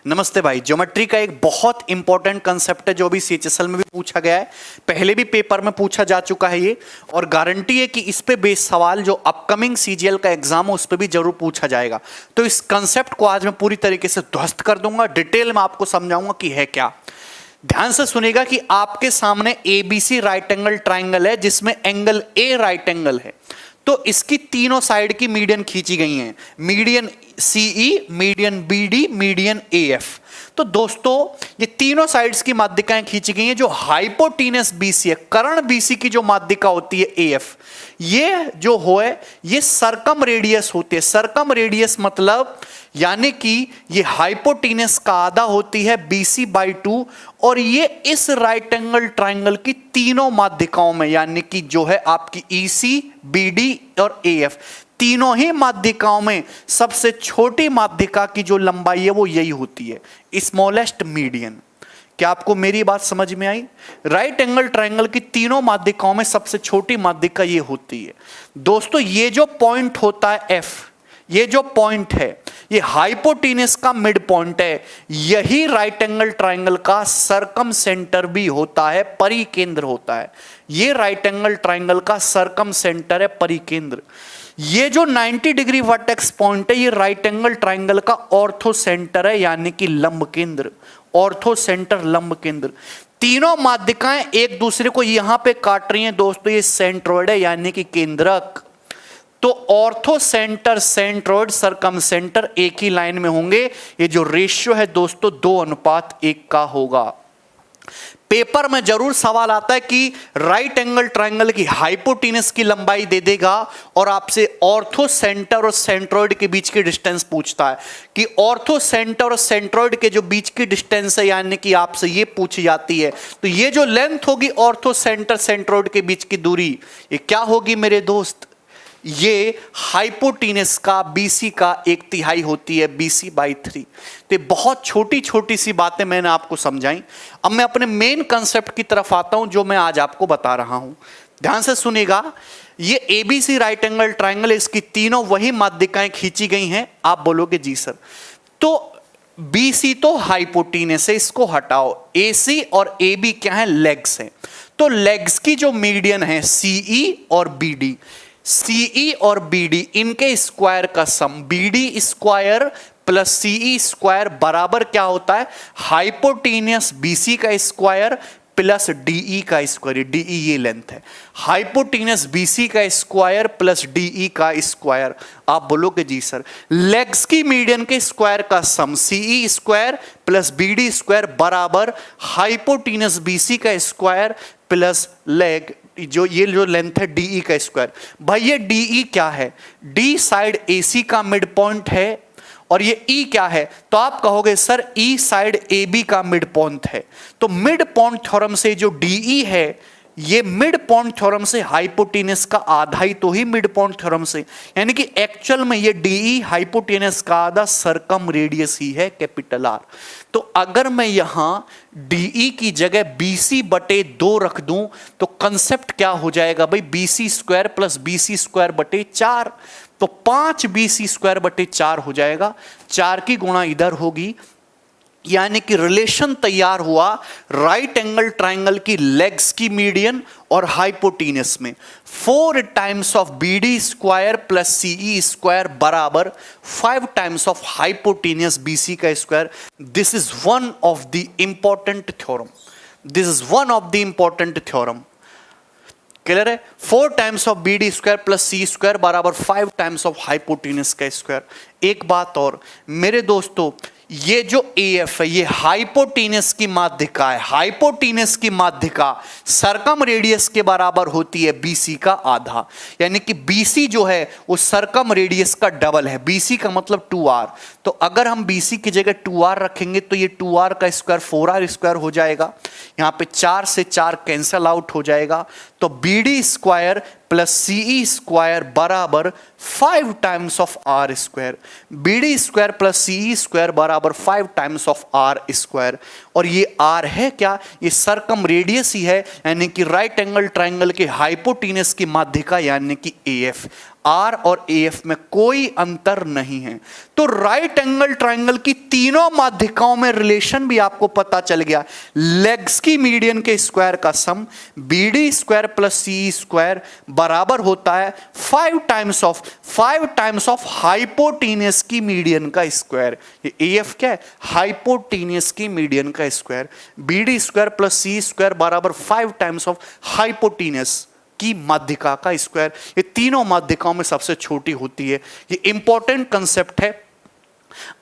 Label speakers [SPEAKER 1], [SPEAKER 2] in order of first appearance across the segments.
[SPEAKER 1] नमस्ते भाई। ज्योमेट्री का एक बहुत इंपॉर्टेंट कंसेप्ट है जो भी सीएचएसएल में भी पूछा गया है, पहले भी पेपर में पूछा जा चुका है ये, और गारंटी है कि इस पे बेस्ड सवाल जो अपकमिंग सीजीएल का एग्जाम हो उस पे भी जरूर पूछा जाएगा। तो इस कंसेप्ट को आज मैं पूरी तरीके से ध्वस्त कर दूंगा, डिटेल में आपको समझाऊंगा कि है क्या। ध्यान से सुनिएगा कि आपके सामने एबीसी राइट एंगल ट्राइंगल है जिसमें एंगल ए राइट एंगल है, तो इसकी तीनों साइड की मीडियन खींची गई हैं, median CE, median BD, median AF. तो दोस्तों ये तीनों साइड्स की माध्यिकाएं खींची गई हैं। जो हाइपोटीनस बीसी है, कर्ण बीसी की जो माध्यिका होती है एएफ, ये जो है ये सरकम रेडियस होती है। सरकम रेडियस मतलब यानी कि ये हाइपोटीनस का आधा होती है BC बाई 2, और ये इस राइट एंगल ट्राइंगल की तीनों माध्यिकाओं में यानी कि जो है आपकी EC, BD और AF, तीनों ही माध्यिकाओं में सबसे छोटी माध्यिका की जो लंबाई है वो यही होती है, स्मॉलेस्ट मीडियन। क्या आपको मेरी बात समझ में आई? राइट एंगल ट्राइंगल की तीनों माध्यिकाओं में सबसे छोटी माध्यिका ये होती है। दोस्तों ये जो पॉइंट होता है F, ये जो पॉइंट है ये हाइपोटीनस का मिड पॉइंट है, यही राइट एंगल ट्राइंगल का सरकम सेंटर भी होता है, परिकेंद्र होता है। ये राइट एंगल ट्राइंगल का सरकम सेंटर है, परिकेंद्र। ये जो 90 डिग्री वर्टेक्स पॉइंट है ये राइट एंगल ट्राइंगल का ऑर्थो सेंटर है, यानी कि लंब केंद्र, ऑर्थो सेंटर लंब केंद्र। तीनों माध्यिकाएं एक दूसरे को यहां पे काट रही हैं दोस्तों, ये सेंट्रोइड है यानी कि केंद्रक। तो ऑर्थो सेंटर, सेंट्रोइड, सरकम सेंटर एक ही लाइन में होंगे। ये जो रेशियो है दोस्तों 2:1 का होगा। पेपर में जरूर सवाल आता है कि राइट एंगल ट्राइंगल की हाइपोटीनस की लंबाई दे देगा और आपसे ऑर्थो सेंटर और सेंट्रोइड के बीच की डिस्टेंस पूछता है कि ऑर्थो सेंटर और सेंट्रोइड के जो बीच की डिस्टेंस है, यानी कि आपसे ये पूछी जाती है, तो ये जो लेंथ होगी ऑर्थो सेंटर सेंट्रोइड के बीच की दूरी, ये क्या होगी मेरे दोस्त? ये हाइपोटीनस का BC का 1/3 होती है, BC बाई 3। तो बहुत छोटी छोटी सी बातें मैंने आपको समझाई। अब मैं अपने मेन कंसेप्ट की तरफ आता हूं जो मैं आज आपको बता रहा हूं। ध्यान से सुनिएगा। ये ABC राइट एंगल ट्राइंगल, इसकी तीनों वही माध्यिकाएं खींची गई हैं। आप बोलोगे जी सर, तो BC तो हाइपोटीनस है, इसको हटाओ। AC और AB क्या है? लेग्स हैं। तो लेग्स की जो मीडियन है CE और BD, CE और BD इनके स्क्वायर का सम BD square plus CE square बराबर क्या होता है? हाइपोटीनियस BC का स्क्वायर प्लस DE का स्क्वायर। DE ये लेंथ है। हाइपोटीनियस BC का स्क्वायर प्लस DE का स्क्वायर। आप बोलोगे जी सर, लेग्स की मीडियन के स्क्वायर का सम CE square plus BD square बराबर हाइपोटीनियस BC का स्क्वायर प्लस लेग जो ये जो लेंथ है DE का स्क्वायर। भाई ये DE क्या है? D साइड AC का मिड पॉइंट है, और ये E क्या है? तो आप कहोगे सर E साइड AB का मिड पॉइंट है। तो मिड पॉइंट थ्योरम से जो DE है, ये मिड पॉइंट थ्योरम से हाइपोटीनस का आधा ही तो ही मिड पॉइंट थ्योरम से, यानी कि एक्चुअल में ये DE हाइपोटीनस का आधा सरकम रेडियस ही है, कैपिटल R। तो अगर मैं यहां DE की जगह BC/2 रख दूं तो कंसेप्ट क्या हो जाएगा भाई? BC square plus BC square बटे 4, तो 5 BC स्क्वायर बटे 4 हो जाएगा। 4 की गुणा इधर होगी, यानी कि रिलेशन तैयार हुआ राइट एंगल ट्राइंगल की लेग्स की मीडियन और हाइपोटीनस में। 4 times of BD square plus CE square बराबर 5 टाइम्स ऑफ हाइपोटीनियस BC का square. This is one of the important theorem. This is one of the important theorem. Clear है? 4 times of BD square plus C square बराबर 5 times of हाइपोटीनस का square. एक बात और मेरे दोस्तों, ये जो AF है ये हाइपोटीनस की माध्यिका है। हाइपोटीनस की माध्यिका सरकम रेडियस के बराबर होती है BC का आधा, यानी कि BC जो है वो सरकम रेडियस का डबल है। BC का मतलब 2R। तो अगर हम BC की जगह 2R रखेंगे तो ये 2R का स्क्वायर 4R स्क्वायर हो जाएगा। यहां पे 4 से 4 कैंसल आउट हो जाएगा, तो BD square plus CE square बराबर 5 times of R square. BD square plus CE square बराबर 5 टाइम्स ऑफ R स्क्वायर। और ये R है क्या? ये सरकम रेडियस ही है, यानी कि राइट एंगल ट्राइंगल के हाइपोटीनस की माध्यिका यानी कि AF। आर और एएफ में कोई अंतर नहीं है। तो राइट एंगल ट्रायंगल की तीनों माध्यिकाओं में रिलेशन भी आपको पता चल गया। लेग्स की मीडियन के स्क्वायर का सम बीडी स्क्वायर प्लस सी स्क्वायर बराबर होता है 5 टाइम्स ऑफ हाइपोटेनियस की मीडियन का स्क्वायर। ये एएफ क्या है? हाइपोटेनियस की मीडियन का स्क्वायर। बीडी स्क्वायर प्लस सी स्क्वायर बराबर 5 टाइम्स ऑफ हाइपोटेनियस की माध्यिका का स्क्वायर। ये तीनों माध्यिकाओं में सबसे छोटी होती है। ये इंपॉर्टेंट कंसेप्ट है।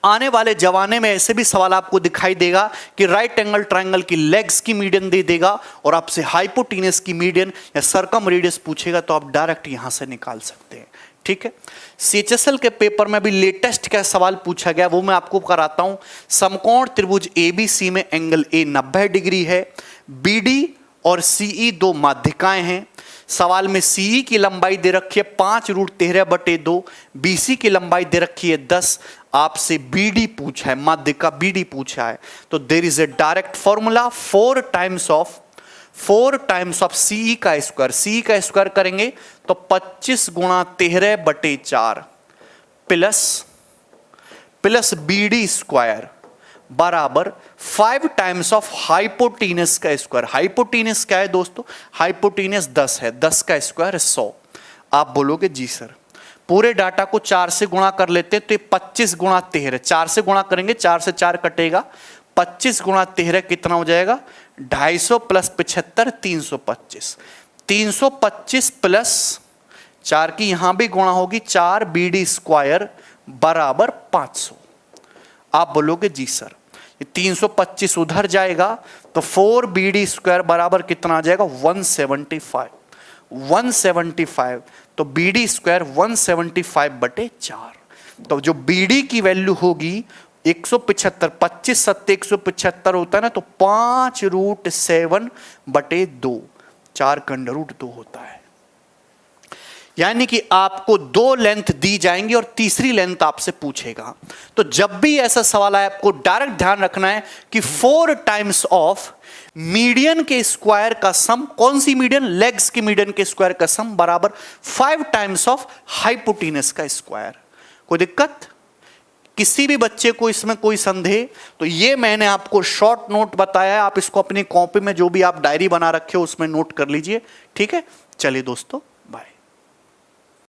[SPEAKER 1] आने वाले जमाने में ऐसे भी सवाल आपको दिखाई देगा कि राइट एंगल ट्रायंगल की लेग्स की मीडियन दे देगा और आपसे हाइपोटेनस की मीडियन या सर्कम रेडियस पूछेगा तो आप डायरेक्ट यहां से निकाल सकते हैं। ठीक है। सीएचएसएल के पेपर में भी लेटेस्ट क्या सवाल पूछा गया वो मैं आपको कराता हूं। समकोण त्रिभुज एबीसी में एंगल ए 90 डिग्री है। बीडी और सीई दो माध्यिकाएं हैं। सवाल में सीई की लंबाई दे रखी है 5√13/2, बीसी की लंबाई दे रखी है 10। आपसे बीडी पूछा है, माध्यिका बीडी पूछा है, तो there is a direct formula 4 times of CE का स्क्वायर। सीई का स्क्वायर करेंगे तो 25 गुणा 13/4 प्लस बीडी स्क्वायर बराबर 5 टाइम्स ऑफ हाइपोटेनस का स्क्वायर। हाइपोटेनस क्या है दोस्तों? हाइपोटेनस 10 है, 10 का स्क्वायर 100। आप बोलोगे जी सर पूरे डाटा को 4 से गुणा कर लेते तो ये 25 गुणा 13, 4 से गुणा करेंगे, 4 से 4 कटेगा, 25 गुणा 13 कितना हो जाएगा? 250 प्लस 75 325। 325 प्लस 4 की यहां भी गुणा होगी 4 बीडी स्क्वायर बराबर 500। आप बोलोगे जी सर 325 उधर जाएगा तो 4 बीडी स्क्वायर बराबर कितना आ जाएगा? 175। तो बीडी स्क्वायर 175/4। तो जो बीडी की वैल्यू होगी 175, 25 सत्ते 175 होता है ना, तो 5√7/2, 4 का √2 होता है। यानी कि आपको 2 लेंथ दी जाएंगी और तीसरी लेंथ आपसे पूछेगा। तो जब भी ऐसा सवाल आए आपको डायरेक्ट ध्यान रखना है कि 4 टाइम्स ऑफ मीडियन के स्क्वायर का सम, कौन सी मीडियन? लेग्स की मीडियन के स्क्वायर का सम बराबर 5 टाइम्स ऑफ हाइपोटेनस का स्क्वायर। कोई दिक्कत? किसी भी बच्चे को इसमें कोई संदेह? तो ये मैंने आपको शॉर्ट नोट बताया है, आप इसको अपनी कॉपी में जो भी आप डायरी बना रखे हो उसमें नोट कर लीजिए। ठीक है, चलिए दोस्तों।